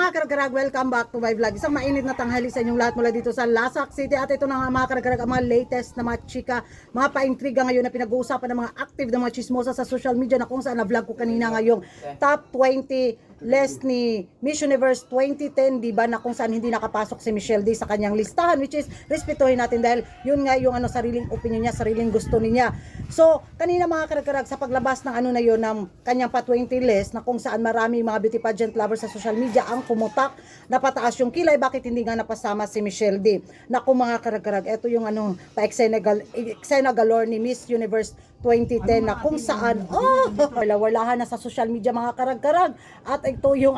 mga karagarag, welcome back to my vlog. Isang mainit na tanghali sa inyong lahat mula dito sa Lasak City. At ito na nga mga karagarag, ang mga latest na mga chika, mga paintriga ngayon na pinag-uusapan ng mga active na mga chismosa sa social media, na kung saan na-vlog ko kanina ngayong top 20 list ni Miss Universe 2010, diba, na kung saan hindi nakapasok si Michelle D sa kanyang listahan, which is respetuhin natin dahil yun nga yung sariling opinion niya, sariling gusto niya. So kanina mga karagarag, sa paglabas ng na yun, ng kanyang pa 20 list, na kung saan marami mga beauty pageant lovers sa social media ang pumutak na pataas yung kilay, bakit hindi nga napasama si Michelle D. Naku mga karagarag, ito yung pa-eksena galore ni Miss Universe 2010, na kung saan wala-walahan na sa social media mga karag-karag. At ito yung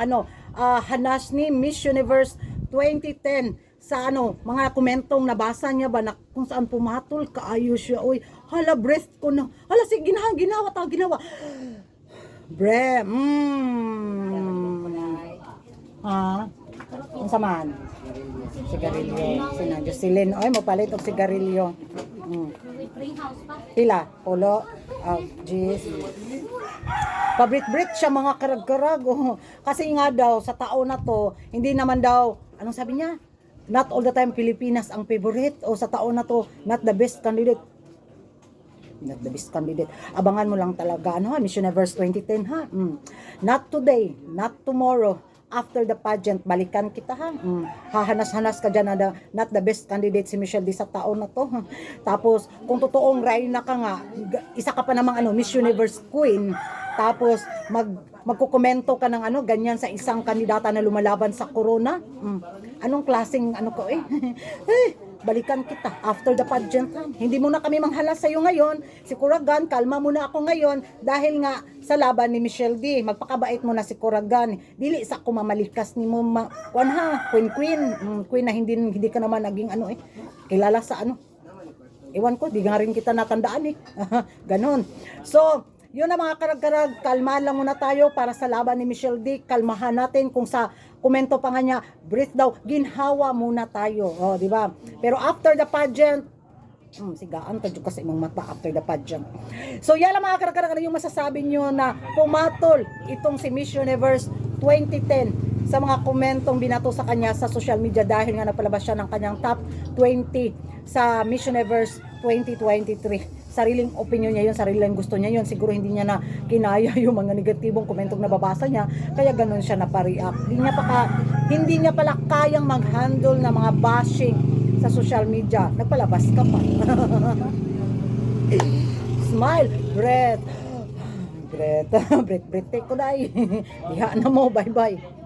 hanas ni Miss Universe 2010 sa mga komentong nabasa niya ba, na kung saan pumatol kaayos siya. Uy, hala, breath ko na. Hala, sige, ginawa. Bre, ang samaan. Sigarilyo. Sina Jocelyn. Oy, mapalit og sigarilyo. Pila? Pulo? Jeez. Pabrit-brit siya mga karag-karag. Kasi nga daw, sa taon na to, hindi naman daw, anong sabi niya? Not all the time Pilipinas ang favorite. O sa taon na to, not the best candidate. Not the best candidate. Abangan mo lang talaga, Miss Universe 2010, ha? Not today, not tomorrow. After the pageant, balikan kita, ha? Hahanas-hanas ka dyan na not the best candidate si Michelle D sa taon na to. Tapos, kung totoong Reyna ka nga, isa ka pa namang Miss Universe Queen, tapos magkukomento ka ng ganyan sa isang kandidata na lumalaban sa corona. Anong klaseng ko balikan kita after the pageant. Hindi mo na kami manghalas sa'yo ngayon. Si Kuragan, kalma muna ako ngayon dahil nga sa laban ni Michelle D. Magpakabait mo na si Kuragan. Dili sa kumamalikas ni mo queen na hindi ka naman naging kilala sa Ewan ko, di nga rin kita natandaan ganon. So yun na mga karag-karag, kalma lang muna tayo para sa laban ni Michelle D. Kalmahan natin. Kung sa komento pa nga niya, breathe daw, ginhawa muna tayo. Di ba? Pero after the pageant, sigaan tayo kasi imong mata after the pageant. So yan lang mga karag-karag, ano yung masasabi nyo na pumatol itong si Miss Universe 2010 sa mga komentong binato sa kanya sa social media dahil nga napalabas siya ng kanyang top 20 sa Miss Universe 2023. Sariling opinion niya yun, sariling gusto niya yun. Siguro hindi niya na kinaya yung mga negatibong komentong nababasa niya, kaya ganun siya napareact. Hindi niya pala kayang mag-handle ng mga bashing sa social media. Nagpalabas ka pa. Smile, breath, take ko dahil. Iha na mo, bye bye.